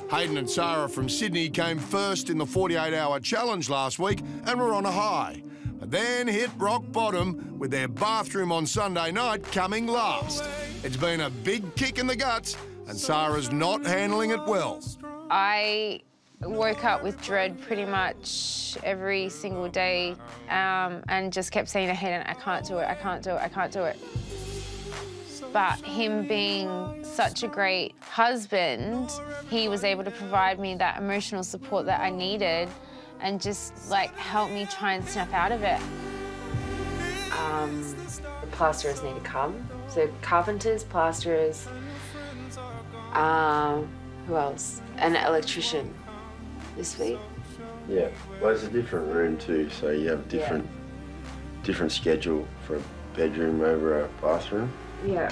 Hayden and Sara from Sydney came first in the 48-hour challenge last week and were on a high, but then hit rock bottom with their bathroom on Sunday night coming last. It's been a big kick in the guts, and Sara's not handling it well. I woke up with dread pretty much every single day and just kept saying to Hayden, I can't do it, I can't do it, I can't do it. But him being such a great husband, he was able to provide me that emotional support that I needed and just, like, help me try and snap out of it. The plasterers need to come. So carpenters, plasterers, who else? An electrician this week. Yeah, well, it's a different room too, so you have different schedule for a bedroom over a bathroom. Yeah.